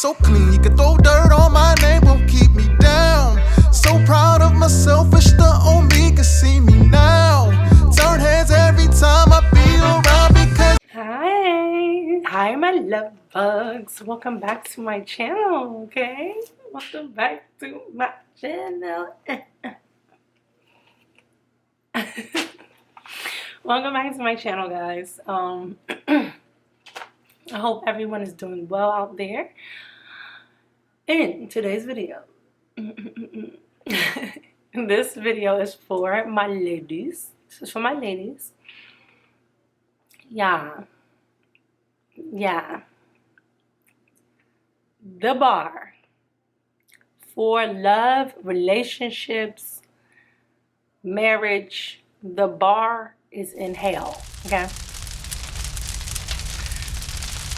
So clean, you can throw dirt on my name, won't keep me down. So proud of myself, wish the old me could see me now. Turn heads every time I be around because Hi my love bugs. Welcome back to my channel, okay? Welcome back to my channel. Welcome back to my channel, guys. I hope everyone is doing well out there. In today's video, this video is for my ladies. This is for my ladies. Yeah. The bar for love, relationships, marriage, the bar is in hell, okay?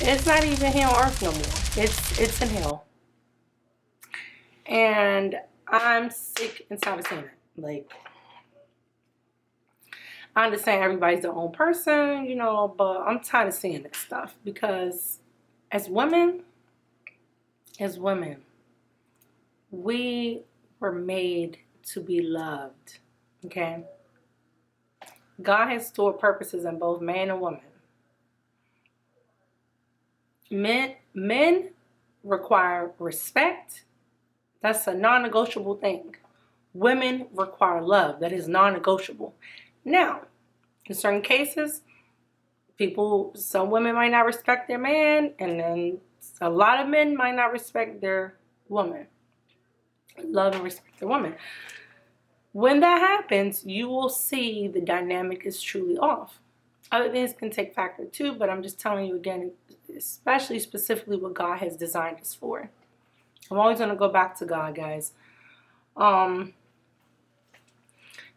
It's not even here on earth no more. It's in hell. And I'm sick and tired of saying it. Like, I understand everybody's their own person, you know, but I'm tired of seeing this stuff because as women, we were made to be loved, okay? God has stored purposes in both man and woman. Men require respect. That's a non-negotiable thing. Women require love. That is non-negotiable. Now, in certain cases, some women might not respect their man, and then a lot of men might not respect their woman. Love and respect their woman. When that happens, you will see the dynamic is truly off. Other things can take factor too, but I'm just telling you again, especially specifically what God has designed us for. I'm always going to go back to God, guys.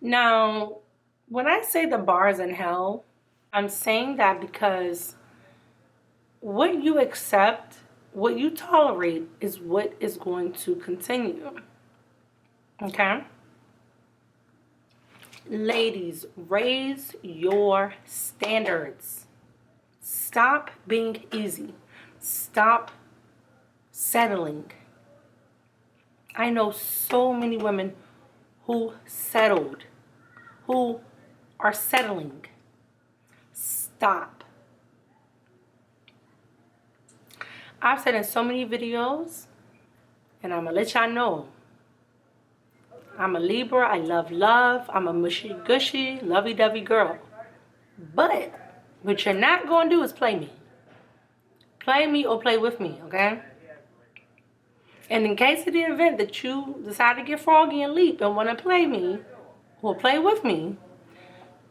Now, when I say the bar is in hell, I'm saying that because what you accept, what you tolerate is what is going to continue. Okay? Ladies, raise your standards. Stop being easy. Stop settling. I know so many women who settled, who are settling. Stop. I've said in so many videos, and I'm going to let y'all know, I'm a Libra. I love love. I'm a mushy-gushy, lovey-dovey girl. But what you're not going to do is play me. Play me or play with me, okay? And in case of the event that you decide to get froggy and leap and want to play me or play with me,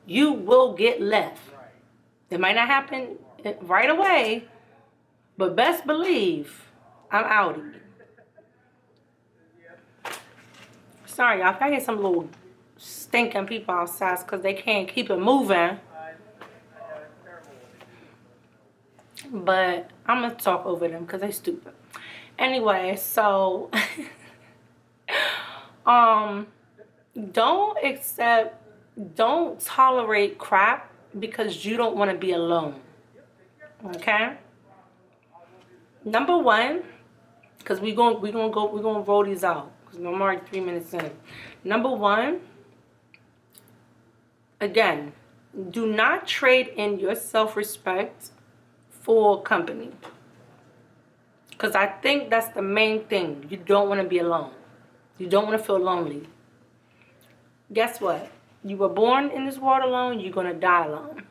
you will get left. It might not happen right away, but best believe I'm outie. Sorry, y'all. If I hear some little stinking people outside because they can't keep it moving. But I'm going to talk over them because they're stupid. Anyway, so don't tolerate crap because you don't want to be alone. Okay? Number one, because we're gonna roll these out because I'm already 3 minutes in. Number one, again, do not trade in your self-respect for company. Because I think that's the main thing. You don't want to be alone. You don't want to feel lonely. Guess what? You were born in this world alone. You're going to die alone.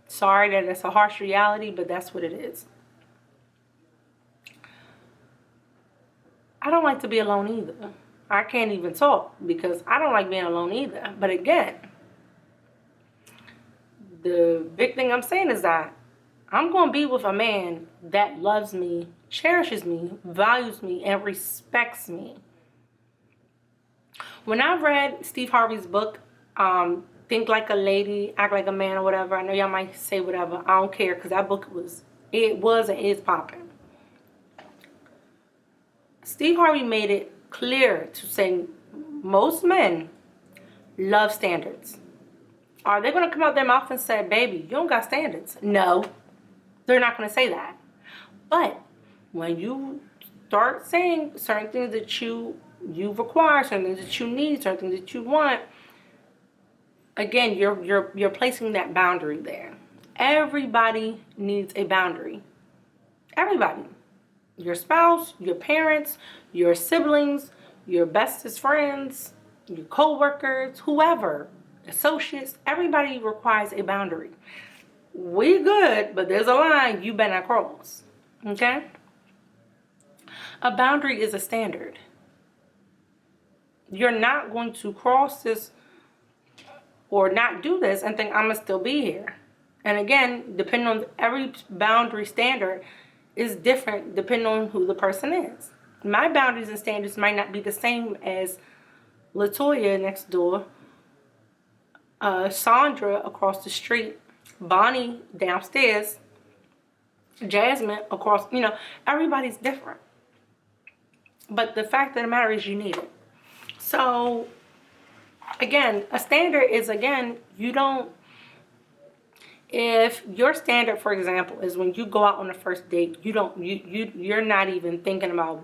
Sorry that it's a harsh reality, but that's what it is. I don't like to be alone either. I can't even talk because I don't like being alone either. But again, the big thing I'm saying is that I'm going to be with a man that loves me, cherishes me, values me, and respects me. When I read Steve Harvey's book, Think Like a Lady, Act Like a Man or whatever, I know y'all might say whatever. I don't care because that book was and is popping. Steve Harvey made it clear to say most men love standards. Are they going to come out their mouth and say, baby, you don't got standards? No, they're not going to say that. But when you start saying certain things that you require, certain things that you need, certain things that you want, again, you're placing that boundary there. Everybody needs a boundary. Everybody. Your spouse, your parents, your siblings, your bestest friends, your co-workers, whoever, associates, everybody requires a boundary. We good, but there's a line you better not cross. Okay? A boundary is a standard. You're not going to cross this or not do this and think I'm going to still be here. And again, depending on every boundary standard is different depending on who the person is. My boundaries and standards might not be the same as Latoya next door, Sandra across the street, Bonnie downstairs, Jasmine across, everybody's different. But the fact of the matter is you need it. So, again, a standard is, if your standard, for example, is when you go out on the first date, you're not even thinking about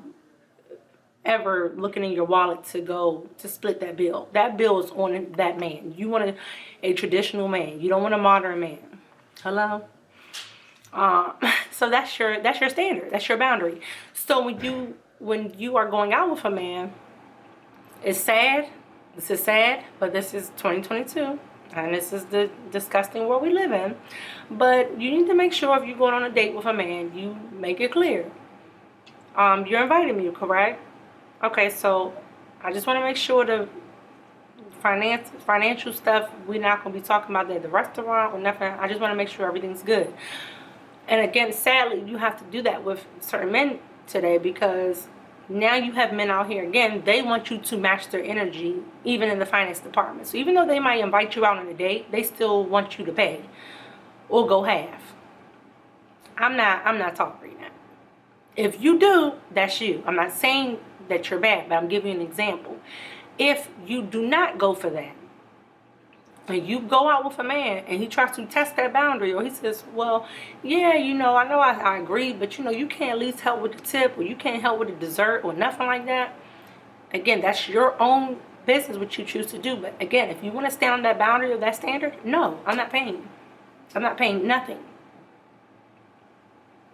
ever looking in your wallet to split that bill. That bill is on that man. You want a traditional man. You don't want a modern man. Hello? So that's your standard. That's your boundary. So when you are going out with a man, it's sad. This is sad, but this is 2022. And this is the disgusting world we live in. But you need to make sure if you're going on a date with a man, you make it clear. You're inviting me, correct? Okay, so I just want to make sure the financial stuff, we're not going to be talking about that at the restaurant or nothing. I just want to make sure everything's good. And again, sadly, you have to do that with certain men today because now you have men out here, again, they want you to match their energy, even in the finance department. So even though they might invite you out on a date, they still want you to pay or go half. I'm not tolerating that. If you do, that's you. I'm not saying that you're bad, but I'm giving you an example. If you do not go for that, and you go out with a man and he tries to test that boundary, or he says, well, yeah, I know I agree, but you can't at least help with the tip, or you can't help with the dessert or nothing like that. Again, that's your own business what you choose to do. But again, if you want to stand on that boundary or that standard, no, I'm not paying. I'm not paying nothing.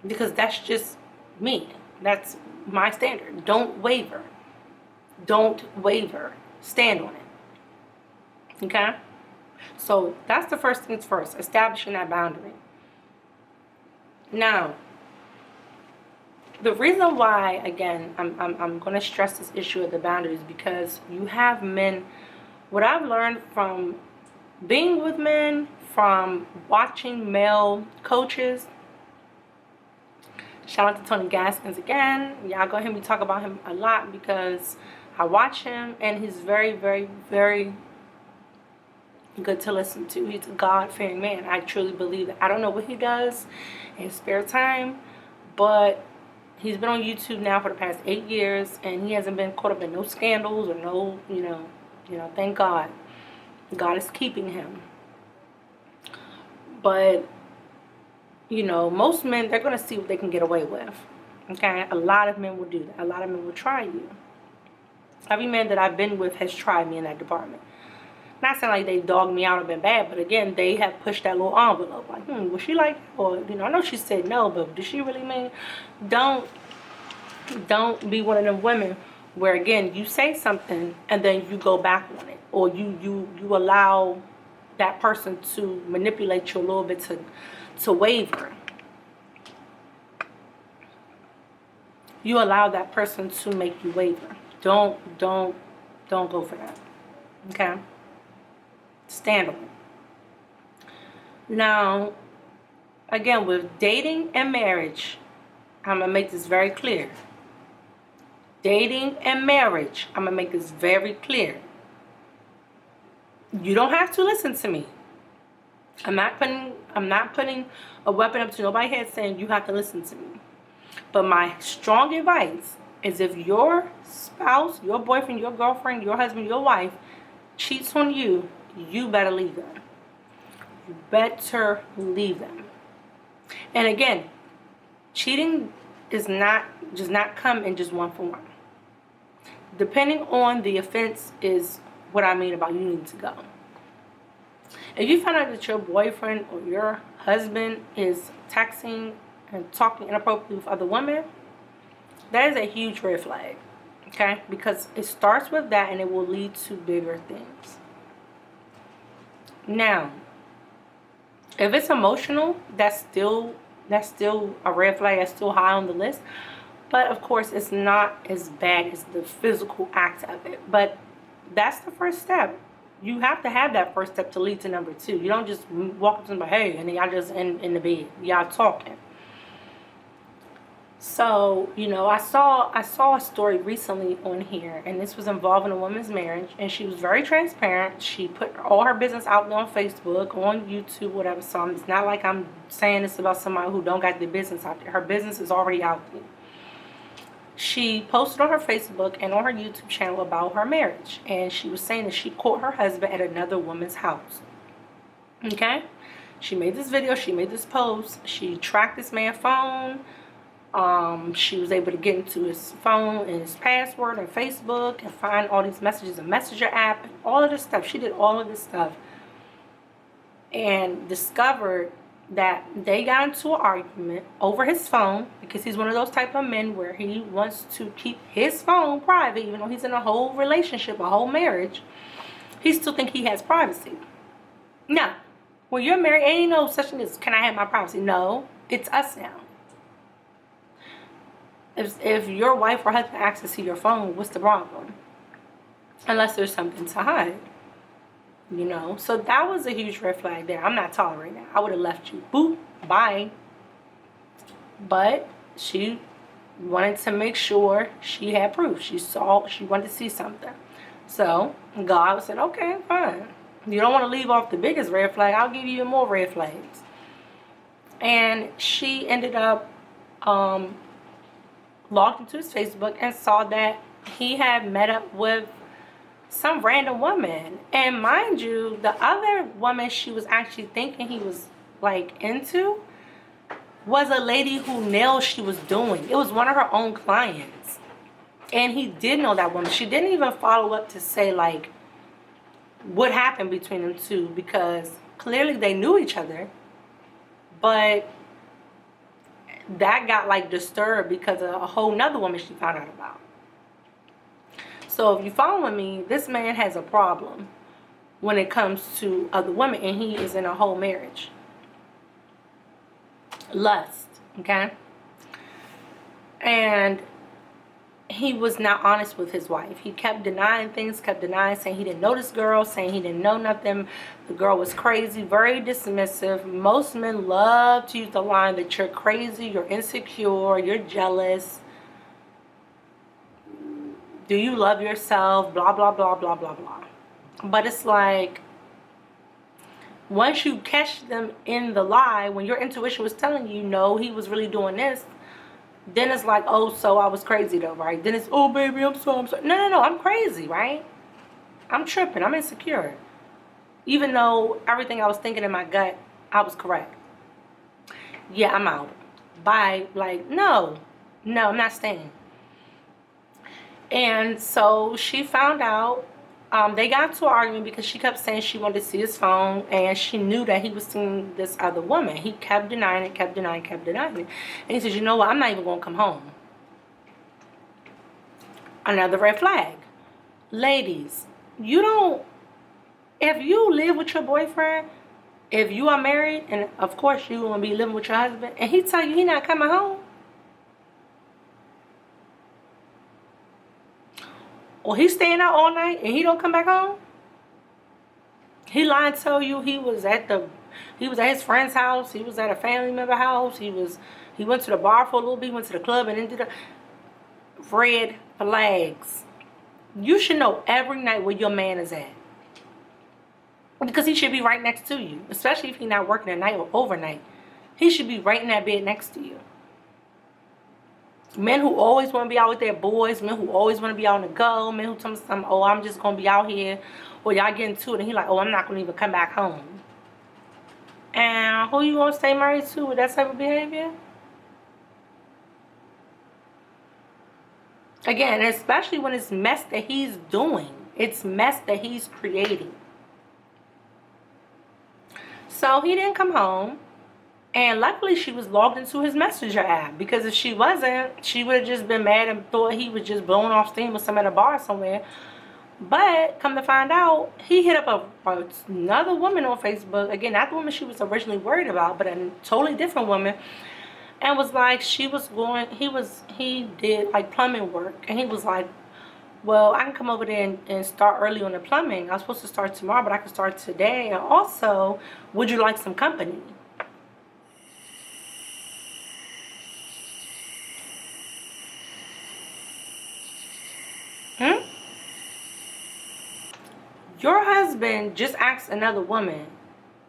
Because that's just me. That's my standard. Don't waver. Don't waver. Stand on it. Okay? So that's the first things first, establishing that boundary. Now, the reason why, again, I'm going to stress this issue of the boundaries because you have men, what I've learned from being with men, from watching male coaches, shout out to Tony Gaskins again. Y'all go ahead and talk about him a lot because I watch him and he's very, very, very good to listen to. He's a God-fearing man. I truly believe that. I don't know what he does in his spare time, but he's been on YouTube now for the past 8 years, and he hasn't been caught up in no scandals or no, thank God. God is keeping him. But, most men, they're going to see what they can get away with. Okay? A lot of men will do that. A lot of men will try you. Every man that I've been with has tried me in that department. Not saying like they dogged me out or been bad, but again, they have pushed that little envelope. Like, was she like, or, I know she said no, but did she really mean? Don't be one of them women where, again, you say something and then you go back on it. Or you allow that person to manipulate you a little bit to waver. You allow that person to make you waver. Don't go for that. Okay? Stand on it. Now, again, with dating and marriage, I'm going to make this very clear. Dating and marriage, I'm going to make this very clear. You don't have to listen to me. I'm not putting a weapon up to nobody's head saying you have to listen to me. But my strong advice is if your spouse, your boyfriend, your girlfriend, your husband, your wife cheats on you, you better leave them. You better leave them. And again, cheating is not does not come in just one form. Depending on the offense is what I mean about you need to go. If you find out that your boyfriend or your husband is texting and talking inappropriately with other women, that is a huge red flag, okay? Because it starts with that and it will lead to bigger things. Now, if it's emotional, that's still a red flag. That's still high on the list. But of course, it's not as bad as the physical act of it. But that's the first step. You have to have that first step to lead to number two. You don't just walk up to somebody, hey, and then y'all just in the bed. Y'all talking. So, you know, I saw a story recently on here, and this was involving a woman's marriage, and she was very transparent. She put all her business out there on Facebook, on YouTube, whatever. So it's not like I'm saying this about somebody who don't got their business out there. Her business is already out there. She posted on her Facebook and on her YouTube channel about her marriage, and she was saying that she caught her husband at another woman's house. Okay? She made this video, she made this post, she tracked this man's phone. She was able to get into his phone and his password and Facebook and find all these messages and Messenger app and all of this stuff. She did all of this stuff and discovered that they got into an argument over his phone, because he's one of those type of men where he wants to keep his phone private. Even though he's in a whole relationship, a whole marriage, he still think he has privacy. No, when you're married, ain't no such thing as, can I have my privacy? No, it's us now. If your wife or husband asks to see your phone, what's the problem? Unless there's something to hide. You know, so that was a huge red flag there. I'm not tolerating that. I would have left you. Boop, bye. But she wanted to make sure she had proof. She wanted to see something. So God said, okay, fine. You don't want to leave off the biggest red flag. I'll give you more red flags. And she ended up logged into his Facebook and saw that he had met up with some random woman. And mind you, the other woman she was actually thinking he was like into was a lady whose nails she was doing. It was one of her own clients. And he did know that woman. She didn't even follow up to say like what happened between them two, because clearly they knew each other. But that got like disturbed because of a whole nother woman she found out about. So if you following me, this man has a problem when it comes to other women, and he is in a whole marriage. Lust, okay? And he was not honest with his wife. He kept denying things, kept denying, saying he didn't know this girl, saying he didn't know nothing. The girl was crazy, very dismissive. Most men love to use the line that you're crazy, you're insecure, you're jealous. Do you love yourself? Blah, blah, blah, blah, blah, blah. But it's like, once you catch them in the lie, when your intuition was telling you, no, he was really doing this, then it's like, oh, so I was crazy though, right? Then it's, oh, baby, I'm sorry. No, I'm crazy, right? I'm tripping. I'm insecure. Even though everything I was thinking in my gut, I was correct. Yeah, I'm out. Bye. Like, no, I'm not staying. And so she found out, they got into an argument because she kept saying she wanted to see his phone, and she knew that he was seeing this other woman. He kept denying it, kept denying it. And he said, you know what, I'm not even going to come home. Another red flag. Ladies, if you live with your boyfriend, if you are married, and of course you're going to be living with your husband, and he tell you he not coming home, or he's staying out all night and he don't come back home, he lied and tell you he was at his friend's house, he was at a family member house, he went to the bar for a little bit, he went to the club and ended up. Red flags. You should know every night where your man is at, because he should be right next to you, especially if he's not working at night or overnight. He should be right in that bed next to you. Men who always want to be out with their boys, men who always want to be out on the go, men who tell me something, oh, I'm just going to be out here, or y'all get into it, and he like, oh, I'm not going to even come back home. And who you going to stay married to with that type of behavior? Again, especially when it's mess that he's doing. It's mess that he's creating. So he didn't come home. And luckily she was logged into his messenger app, because if she wasn't, she would have just been mad and thought he was just blowing off steam with some at a bar somewhere. But come to find out, he hit up another woman on Facebook. Again, not the woman she was originally worried about, but a totally different woman. And was like, he did like plumbing work. And he was like, well, I can come over there and start early on the plumbing. I was supposed to start tomorrow, but I can start today. And also, would you like some company? Your husband just asked another woman,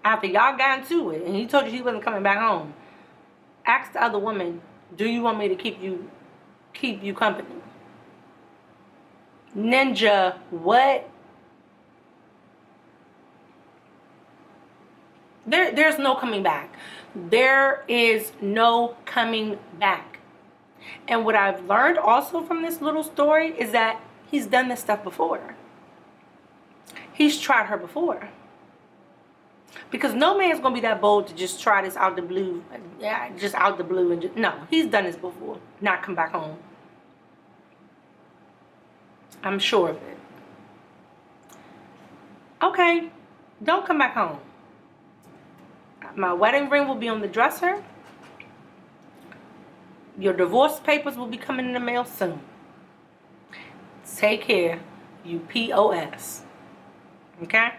after y'all got into it, and he told you he wasn't coming back home, asked the other woman, do you want me to keep you company? Ninja, what? There's no coming back. There is no coming back. And what I've learned also from this little story is that he's done this stuff before. He's tried her before. Because no man's going to be that bold to just try this out the blue. Yeah, just out the blue. No, he's done this before. Not come back home. I'm sure of it. Okay, don't come back home. My wedding ring will be on the dresser. Your divorce papers will be coming in the mail soon. Take care, you POS. Okay?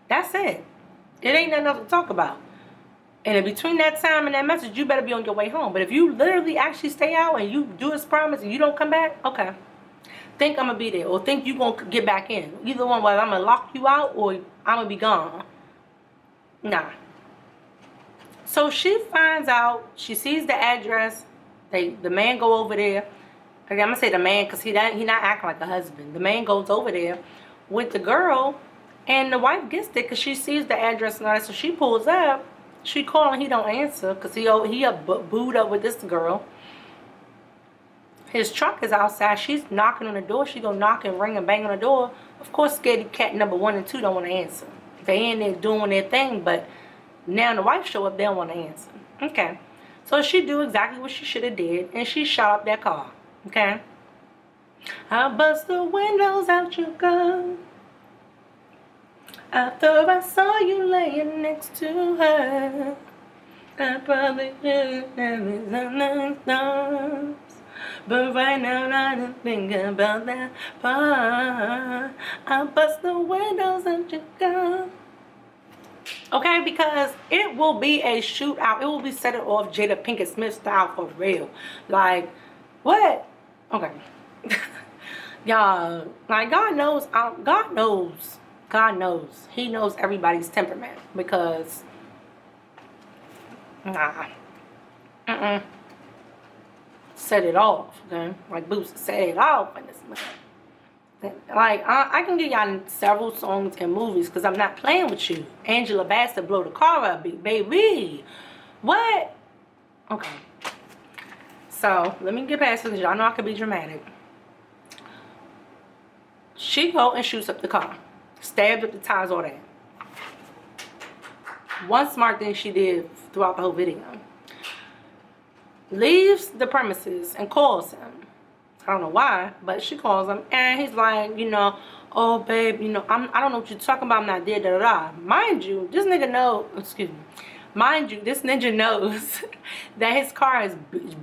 That's it. It ain't nothing else to talk about. And in between that time and that message, you better be on your way home. But if you literally actually stay out and you do as promised and you don't come back, okay. Think I'm going to be there, or think you going to get back in. Either one, whether I'm going to lock you out or I'm going to be gone. Nah. So she finds out, she sees the address. The man go over there. I'm going to say the man because he not acting like a husband. The man goes over there with the girl, and the wife gets there because she sees the address and all that. So she pulls up. She calling, he don't answer because he booed up with this girl. His truck is outside. She's knocking on the door. She go knock and ring and bang on the door. Of course, scaredy cat number 1 and 2 don't want to answer. They in there doing their thing, but now the wife show up, they don't want to answer. Okay. So she do exactly what she should have did, and she shot up that car. Okay. I bust the windows out your car after I saw you laying next to her. I probably should have done those, but right now I don't think about that part. I bust the windows out your car. Okay, because it will be a shootout. It will be set it off Jada Pinkett Smith style for real. Like, what? Okay. Y'all, like, God knows. He knows everybody's temperament. Because, set it off, okay? Like Boots set it off in this movie. Like, I can give y'all several songs and movies because I'm not playing with you. Angela Bassett blow the car up, baby. What? Okay. So, let me get past this because y'all know I can be dramatic. She go and shoots up the car. Stabbed up the tires, all that. One smart thing she did throughout the whole video. Leaves the premises and calls him. I don't know why, but she calls him, and he's like, you know, oh, babe, you know, I don't know what you're talking about. I'm not there, da-da-da. Mind you, this ninja knows that his car is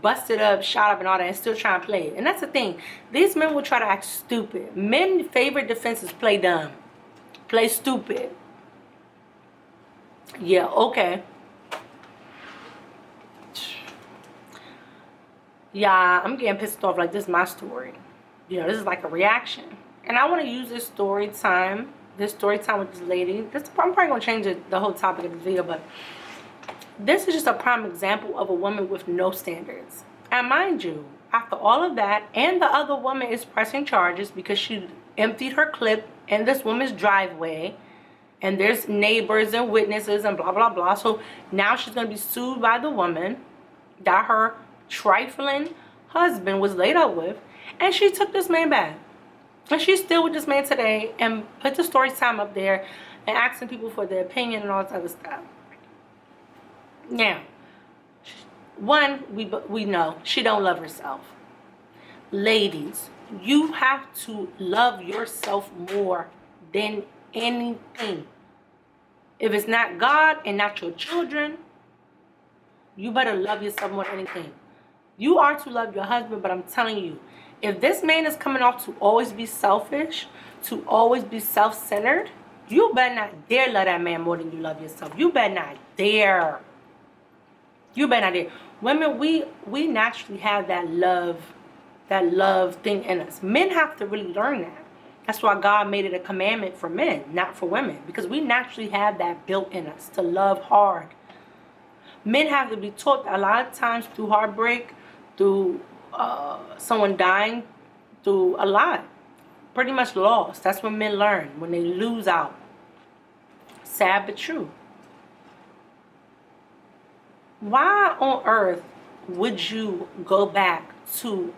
busted up, shot up, and all that, and still trying to play it. And that's the thing. These men will try to act stupid. Men's favorite defense is play dumb. Play stupid. Yeah, okay. Yeah, I'm getting pissed off. Like, this is my story. You know, this is like a reaction. And I want to use this story time with this lady. I'm probably going to change the whole topic of the video, but this is just a prime example of a woman with no standards. And mind you, after all of that, and the other woman is pressing charges because she emptied her clip in this woman's driveway, and there's neighbors and witnesses and blah, blah, blah. So now she's going to be sued by the woman that her trifling husband was laid up with, And she took this man back. And she's still with this man today and put the story time up there and asking people for their opinion and all this other stuff. Now, one, we know she don't love herself. Ladies, you have to love yourself more than anything. If it's not God and not your children, you better love yourself more than anything. You are to love your husband, but I'm telling you, if this man is coming off to always be selfish, to always be self-centered, you better not dare love that man more than you love yourself. You better not dare. You better not dare. Women, we naturally have that love thing in us. Men have to really learn that. That's why God made it a commandment for men, not for women, because we naturally have that built in us to love hard. Men have to be taught that a lot of times through heartbreak, through someone dying, through a lot, pretty much loss. That's when men learn, when they lose out. Sad but true. Why on earth would you go back to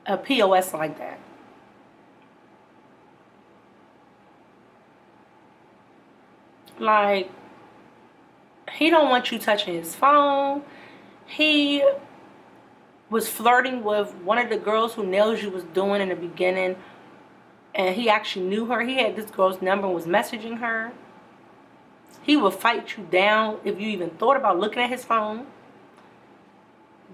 a POS like that? Like, he don't want you touching his phone. He was flirting with one of the girls who Nails You was doing in the beginning, and he actually knew her. He had this girl's number and was messaging her. He would fight you down if you even thought about looking at his phone.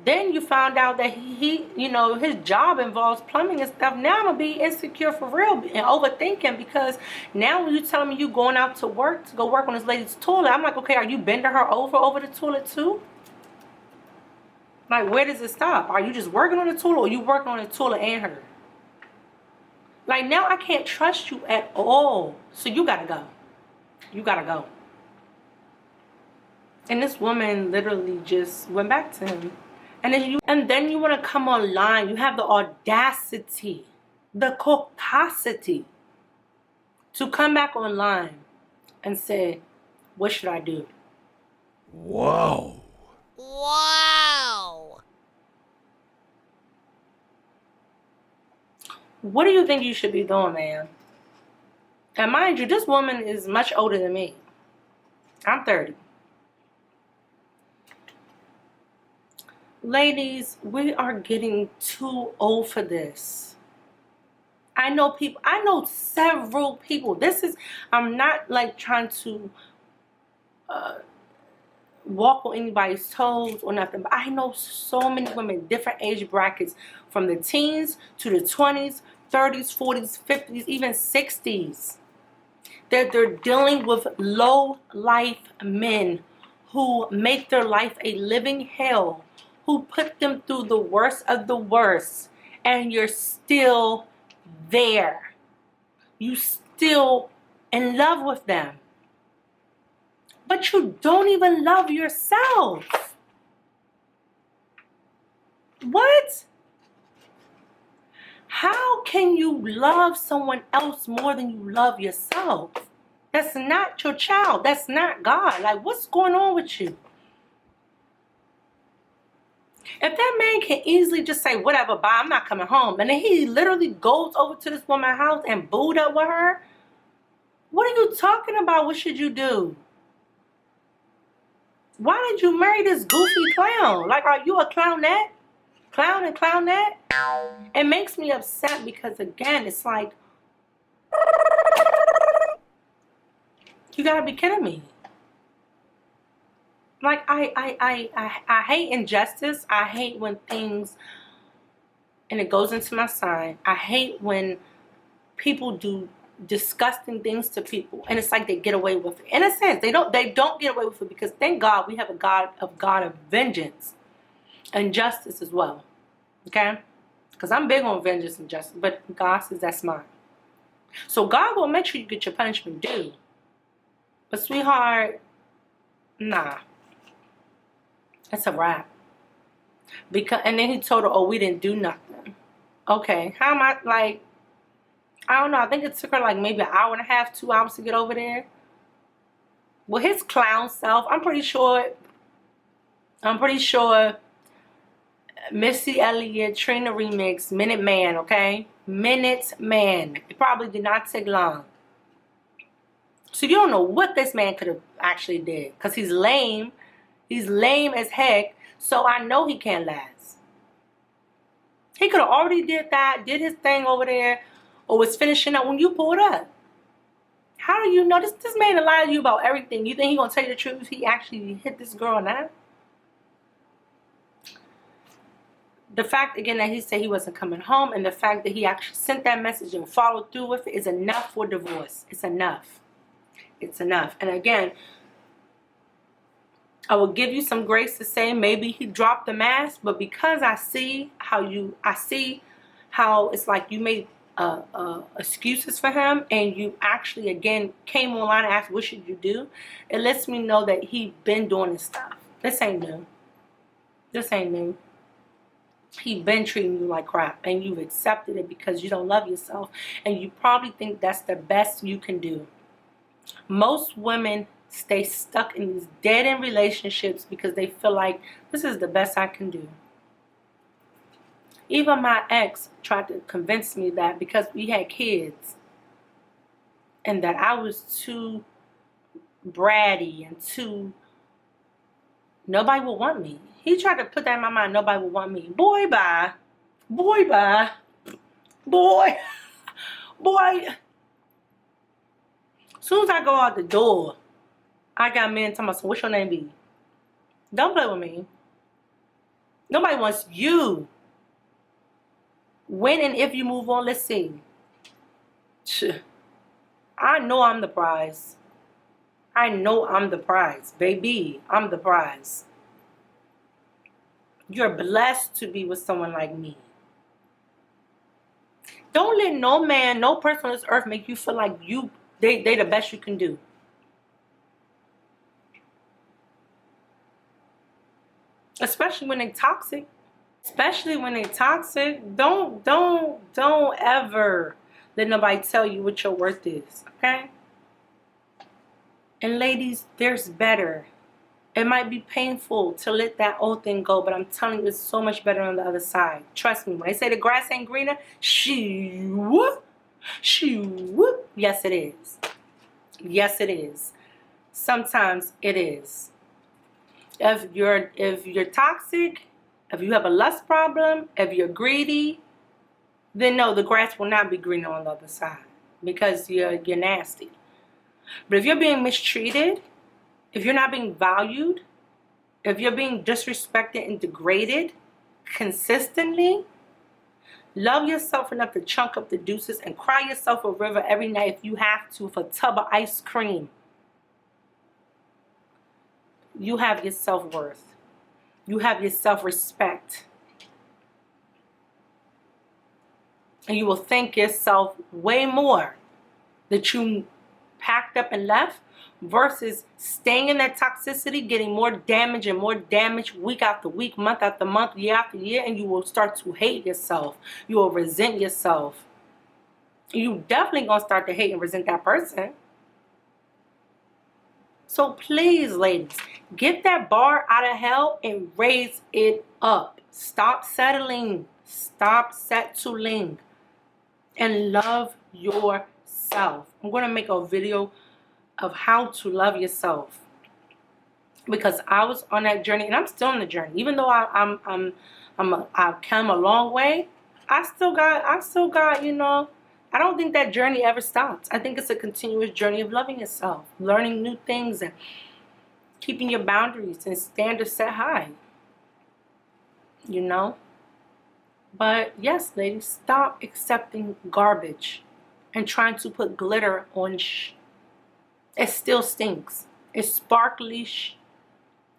Then you found out that he you know, his job involves plumbing and stuff. Now I'm gonna be insecure for real and overthinking, because now when you telling me you going out to work to go work on this lady's toilet, I'm like, okay, are you bending her over the toilet too? Like, where does it stop? Are you just working on the toilet, or you working on the toilet and her? Like, now I can't trust you at all. So you gotta go. You gotta go. And this woman literally just went back to him. And then you want to come online. You have the audacity, the caucasity to come back online and say, what should I do? Whoa. Wow. What do you think you should be doing, man? And mind you, this woman is much older than me. I'm 30. Ladies, we are getting too old for this. I know several people. I'm not like trying to walk on anybody's toes or nothing, but I know so many women, different age brackets, from the teens to the 20s, 30s, 40s, 50s, even 60s. That they're dealing with low life men who make their life a living hell, who put them through the worst of the worst, and you're still there. You still in love with them. But you don't even love yourself. What? How can you love someone else more than you love yourself? That's not your child. That's not God. Like, what's going on with you? If that man can easily just say, whatever, bye, I'm not coming home, and then he literally goes over to this woman's house and booed up with her, what are you talking about? What should you do? Why did you marry this goofy clown? Like, are you a clownette? Clown and clownette? It makes me upset because, again, it's like, you gotta be kidding me. Like, I hate injustice. I hate when things, and it goes into my sign, I hate when people do disgusting things to people, and it's like they get away with it. In a sense, they don't get away with it, because thank God we have a God of vengeance and justice as well. Okay? Because I'm big on vengeance and justice, but God says that's mine. So God will make sure you get your punishment due. But sweetheart, nah. That's a wrap. And then he told her, oh, we didn't do nothing. Okay, how am I, like, I don't know. I think it took her like maybe an hour and a half, 2 hours to get over there. Well, his clown self, I'm pretty sure Missy Elliott, Trina remix, Minute Man, okay? Minute Man. It probably did not take long. So you don't know what this man could have actually did. Because he's lame. He's lame as heck. So I know he can't last. He could have already did that, did his thing over there, or was finishing up when you pulled up. How do you know? This man lied to you about everything. You think he gonna tell you the truth? He actually hit this girl now? The fact, again, that he said he wasn't coming home, and the fact that he actually sent that message and followed through with it is enough for divorce. It's enough. It's enough. And again, I will give you some grace to say maybe he dropped the mask, but because I see how it's like you made excuses for him, and you actually again came online and asked what should you do, it lets me know that he been doing this stuff. This ain't new. This ain't new. He been treating you like crap, and you've accepted it because you don't love yourself, and you probably think that's the best you can do. Most women stay stuck in these dead-end relationships because they feel like this is the best I can do. Even my ex tried to convince me that because we had kids and that I was too bratty and too, nobody will want me. He tried to put that in my mind, nobody will want me. Boy, bye. Boy, bye. Boy. Boy. As soon as I go out the door, I got men talking about, so what's your name be? Don't play with me. Nobody wants you. When and if you move on, let's see. I know I'm the prize. I know I'm the prize. Baby, I'm the prize. You're blessed to be with someone like me. Don't let no man, no person on this earth make you feel like they the best you can do. Especially when they're toxic. Especially when they're toxic. Don't ever let nobody tell you what your worth is. Okay? And ladies, there's better. It might be painful to let that old thing go, but I'm telling you, it's so much better on the other side. Trust me, when they say the grass ain't greener, whoop. Yes, it is. Yes, it is. Sometimes it is. If you're toxic, if you have a lust problem, if you're greedy, then no, the grass will not be greener on the other side because you're nasty. But if you're being mistreated, if you're not being valued, if you're being disrespected and degraded consistently, love yourself enough to chunk up the deuces and cry yourself a river every night if you have to for a tub of ice cream. You have your self-worth. You have your self-respect. And you will thank yourself way more that you packed up and left versus staying in that toxicity, getting more damage week after week, month after month, year after year, and you will start to hate yourself. You will resent yourself. You definitely gonna start to hate and resent that person. So please, ladies, get that bar out of hell and raise it up. Stop settling. Stop settling. And love yourself. I'm going to make a video of how to love yourself. Because I was on that journey, and I'm still on the journey. Even though I've come a long way, I still got, you know, I don't think that journey ever stops. I think it's a continuous journey of loving yourself, learning new things, and keeping your boundaries and standards set high. You know? But yes, ladies, stop accepting garbage and trying to put glitter on It still stinks. It's sparkly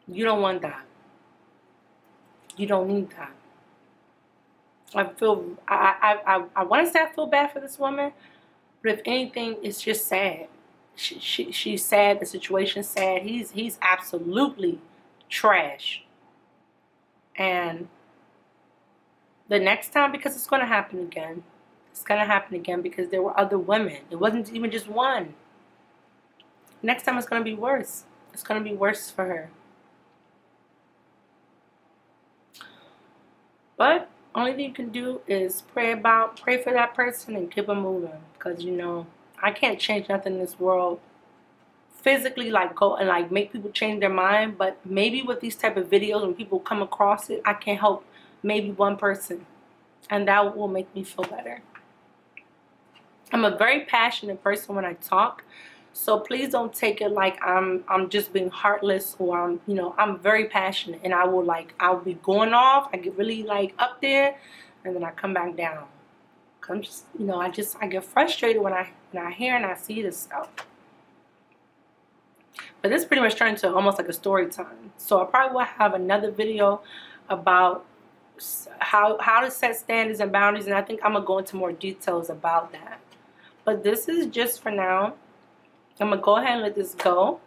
You don't want that. You don't need that. I want to say I feel bad for this woman, but if anything, it's just sad. She's sad. The situation's sad. He's absolutely trash. And the next time, because it's going to happen again. It's going to happen again because there were other women. It wasn't even just one. Next time it's going to be worse. It's going to be worse for her. But only thing you can do is pray for that person and keep them moving. Because, you know, I can't change nothing in this world physically, like go and like make people change their mind. But maybe with these type of videos, when people come across it, I can help maybe one person. And that will make me feel better. I'm a very passionate person when I talk. So please don't take it like I'm just being heartless, or I'm very passionate, and I'll be going off. I get really like up there, and then I come back down. I'm just, I get frustrated when I hear and I see this stuff. But this pretty much turned into almost like a story time. So I probably will have another video about how to set standards and boundaries, and I think I'm gonna go into more details about that. But this is just for now. I'm going to go ahead and let this go.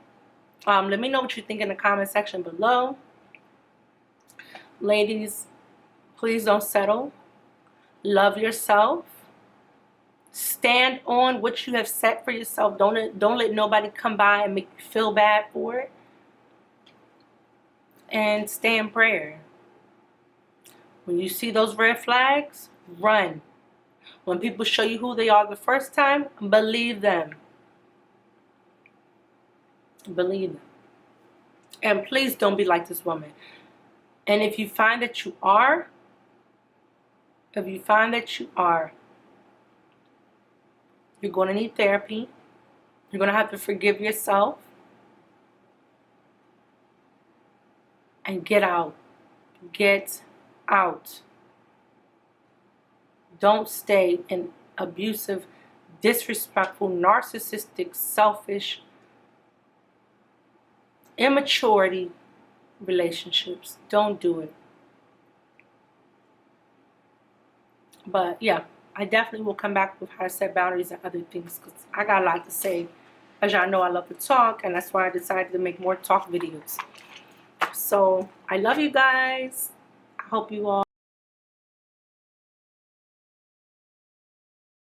Let me know what you think in the comment section below. Ladies, please don't settle. Love yourself. Stand on what you have set for yourself. Don't let nobody come by and make you feel bad for it. And stay in prayer. When you see those red flags, run. When people show you who they are the first time, believe them. Believe them. And please don't be like this woman. And if you find that you are, you're going to need therapy. You're going to have to forgive yourself. And get out. Get out. Don't stay in abusive, disrespectful, narcissistic, selfish, immaturity relationships. Don't do it. But yeah, I definitely will come back with how to set boundaries and other things, because I got a lot to say. As y'all know, I love to talk, and that's why I decided to make more talk videos. So I love you guys. I hope you all